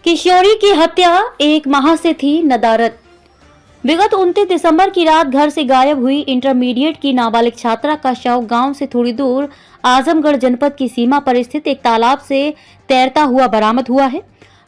किशोरी की हत्या एक माह से थी नदारद। विगत 29 दिसंबर की रात घर से गायब हुई इंटरमीडिएट की नाबालिग छात्रा का शव गांव से थोड़ी दूर आजमगढ़ जनपद की सीमा पर स्थित एक तालाब से तैरता हुआ बरामद हुआ है।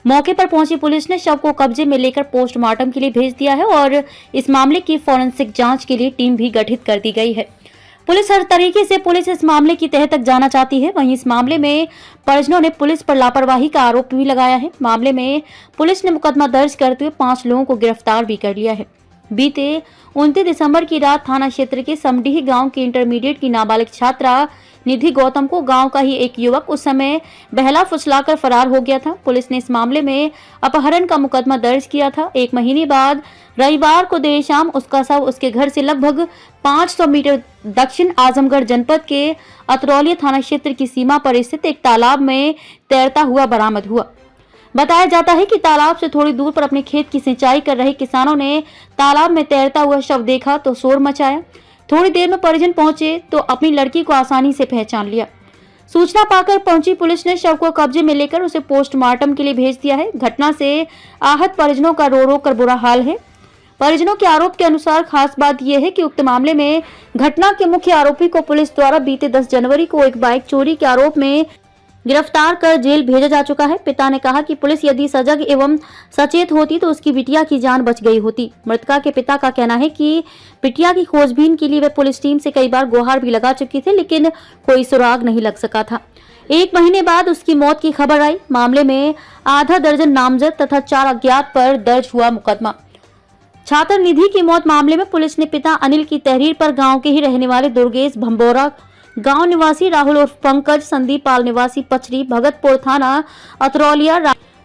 मौके पर पहुंची पुलिस ने शव को कब्जे में लेकर पोस्टमार्टम के लिए भेज दिया है और इस मामले की फोरेंसिक जांच के लिए टीम भी गठित कर दी गई है। पुलिस हर तरीके से इस मामले की तह तक जाना चाहती है। वहीं इस मामले में परिजनों ने पुलिस पर लापरवाही का आरोप भी लगाया है। मामले में पुलिस ने मुकदमा दर्ज करते हुए 5 लोगों को गिरफ्तार भी कर लिया है। बीते 29 दिसंबर की रात थाना क्षेत्र के समडीह गांव की इंटरमीडिएट की नाबालिग छात्रा निधि गौतम को गांव का ही एक युवक उस समय बहला फुसलाकर फरार हो गया था। पुलिस ने इस मामले में अपहरण का मुकदमा दर्ज किया था। 1 महीने बाद रविवार को देर शाम उसका शव उसके घर से लगभग 500 मीटर दक्षिण आजमगढ़ जनपद के अतरौलिया थाना क्षेत्र की सीमा पर स्थित एक तालाब में तैरता हुआ बरामद हुआ। बताया जाता है कि तालाब से थोड़ी दूर पर अपने खेत की सिंचाई कर रहे किसानों ने तालाब में तैरता हुआ शव देखा तो शोर मचाया। थोड़ी देर में परिजन पहुंचे तो अपनी लड़की को आसानी से पहचान लिया। सूचना पाकर पहुंची पुलिस ने शव को कब्जे में लेकर उसे पोस्टमार्टम के लिए भेज दिया है। घटना से आहत परिजनों का रो रो कर बुरा हाल है। परिजनों के आरोप के अनुसार खास बात यह है कि उक्त मामले में घटना के मुख्य आरोपी को पुलिस द्वारा बीते 10 जनवरी को एक बाइक चोरी के आरोप में गिरफ्तार कर जेल भेजा जा चुका है। पिता ने कहा कि पुलिस यदि सजग एवं सचेत होती तो उसकी बिटिया की जान बच गई होती। मृतका के पिता का कहना है कि बिटिया की खोजबीन के लिए वे पुलिस टीम से कई बार गुहार भी लगा चुकी थे, लेकिन कोई सुराग नहीं लग सका था। 1 महीने बाद उसकी मौत की खबर आई। मामले में आधा दर्जन नामजद तथा 4 अज्ञात पर दर्ज हुआ मुकदमा। छात्र निधि की मौत मामले में पुलिस ने पिता अनिल की तहरीर पर गांव के ही रहने वाले दुर्गेश भंबोरा, गांव निवासी राहुल उर्फ पंकज, संदीप पाल निवासी पचरी, भगतपुर थाना अतरौलिया,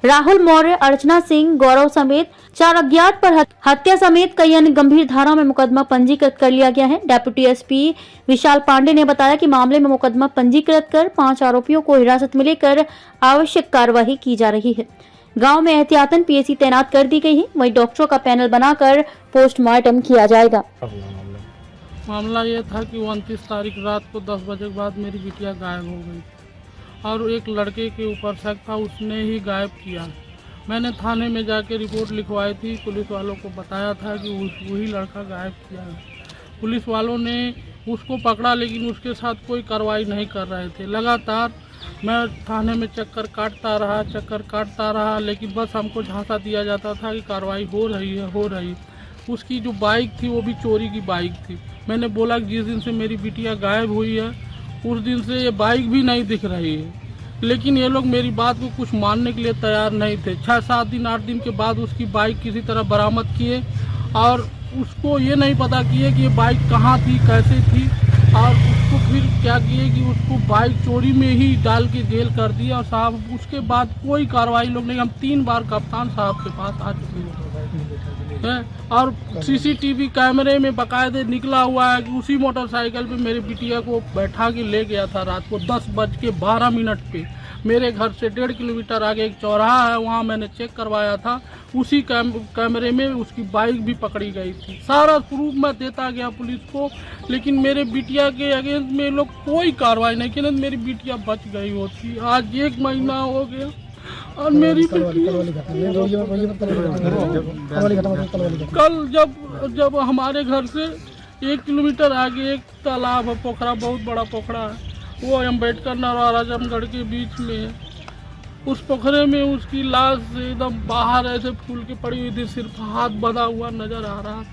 राहुल मौर्य, अर्चना सिंह, गौरव समेत 4 अज्ञात पर हत्या समेत कई अन्य गंभीर धाराओं में मुकदमा पंजीकृत कर लिया गया है। डेप्यूटी एसपी विशाल पांडे ने बताया कि मामले में मुकदमा पंजीकृत कर 5 आरोपियों को हिरासत में लेकर आवश्यक कार्यवाही की जा रही है। गांव में एहतियातन पीएसी तैनात कर दी गई है। वहीं डॉक्टरों का पैनल बनाकर पोस्टमार्टम किया जाएगा। मामला ये था कि 29 तारीख रात को 10 बजे के बाद मेरी बिटिया गायब हो गई और एक लड़के के ऊपर शक था, उसने ही गायब किया। मैंने थाने में जाके रिपोर्ट लिखवाई थी। पुलिस वालों को बताया था कि वही लड़का गायब किया है। पुलिस वालों ने उसको पकड़ा, लेकिन उसके साथ कोई कार्रवाई नहीं कर रहे थे। लगातार मैं थाने में चक्कर काटता रहा, लेकिन बस हमको झांसा दिया जाता था कि कार्रवाई हो रही है। उसकी जो बाइक थी वो भी चोरी की बाइक थी। मैंने बोला कि जिस दिन से मेरी बिटिया गायब हुई है उस दिन से ये बाइक भी नहीं दिख रही है, लेकिन ये लोग मेरी बात को कुछ मानने के लिए तैयार नहीं थे। 6-7 दिन 8 दिन के बाद उसकी बाइक किसी तरह बरामद किए और उसको ये नहीं पता किए कि ये बाइक कहाँ थी, कैसे थी, और उसको फिर क्या किए कि उसको बाइक चोरी में ही डाल के जेल कर दिया। और साहब उसके बाद कोई कार्रवाई लोग नहीं। हम 3 बार कप्तान साहब के पास आ चुके हैं और सीसीटीवी कैमरे में बाकायदे निकला हुआ है कि उसी मोटरसाइकिल पे मेरे बिटिया को बैठा के ले गया था रात को 10:12 पे। मेरे घर से 1.5 किलोमीटर आगे एक चौराहा है, वहाँ मैंने चेक करवाया था। उसी कैमरे में उसकी बाइक भी पकड़ी गई थी। सारा प्रूफ मैं देता गया पुलिस को, लेकिन मेरे बिटिया के अगेंस्ट में लोग कोई कार्रवाई नहीं की। मेरी बिटिया बच गई होती। आज 1 महीना हो गया और मेरी कल जब हमारे घर से 1 किलोमीटर आगे एक तालाब है, पोखरा, बहुत बड़ा पोखरा है, वो अम्बेडकर नगर और आजमगढ़ के बीच में है। उस पोखरे में उसकी लाश एकदम बाहर ऐसे फूल के पड़ी हुई थी, सिर्फ हाथ बंधा हुआ नजर आ रहा था।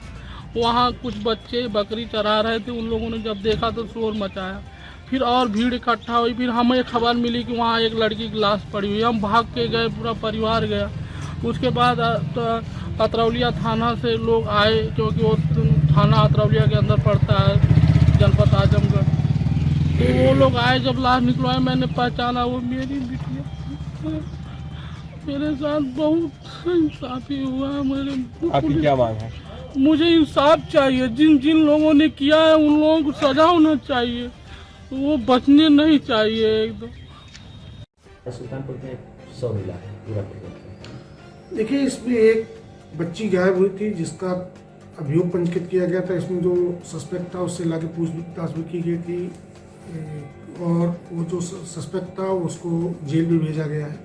वहाँ कुछ बच्चे बकरी चरा रहे थे, उन लोगों ने जब देखा तो शोर मचाया। फिर और भीड़ इकट्ठा हुई। फिर हमें खबर मिली कि वहाँ एक लड़की की लाश पड़ी हुई। हम भाग के गए, पूरा परिवार गया। उसके बाद अतरौलिया थाना से लोग आए, क्योंकि वो थाना अतरौलिया के अंदर पड़ता है, जनपद आजमगढ़। तो वो लोग आए, जब लाश निकलवाए मैंने पहचाना वो मेरी बिटिया। मेरे साथ बहुत इंसाफी हुआ है। आपकी क्या मांग है? मुझे इंसाफ चाहिए। जिन लोगों ने किया है उन लोगों को सजा होना चाहिए, वो बचने नहीं चाहिए एकदम। सुल्तानपुर में शव मिला है पूरा। देखिए, इसमें एक बच्ची गायब हुई थी जिसका अभियोग पंजीकृत किया गया था। इसमें जो सस्पेक्ट था उससे लाके पूछताछ भी की गई थी और वो जो सस्पेक्ट था उसको जेल भी भेजा गया है।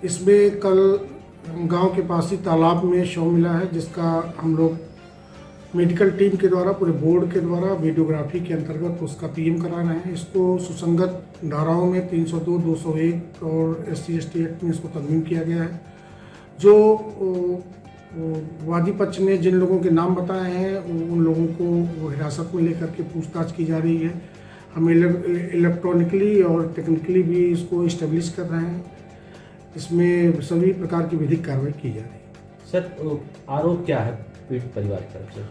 इसमें कल गांव के पास ही तालाब में शव मिला है, जिसका हम लोग मेडिकल टीम के द्वारा, पूरे बोर्ड के द्वारा वीडियोग्राफी के अंतर्गत उसका पीएम करा रहे हैं। इसको सुसंगत धाराओं में 302, 201 और SC/ST एक्ट में इसको तरमीम किया गया है। जो वादी पक्ष ने जिन लोगों के नाम बताए हैं उन लोगों को हिरासत में लेकर के पूछताछ की जा रही है। हम इलेक्ट्रॉनिकली और टेक्निकली भी इसको इस्टेब्लिश कर रहे हैं। इसमें सभी प्रकार की विधिक कार्रवाई की जा रही है। सर, आरोप क्या है पीड़ित परिवार की तरफ से?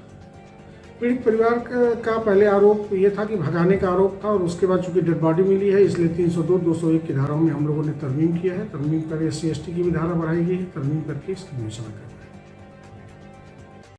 पीड़ित परिवार का पहले आरोप ये था कि भगाने का आरोप था, और उसके बाद चूंकि डेड बॉडी मिली है इसलिए 302, 201 की धाराओं में हम लोगों ने तरमीम किया है। तरमीम कर SC/ST की भी धारा बढ़ाई गई है। तरमीम करके इसकी अनुशंसा कर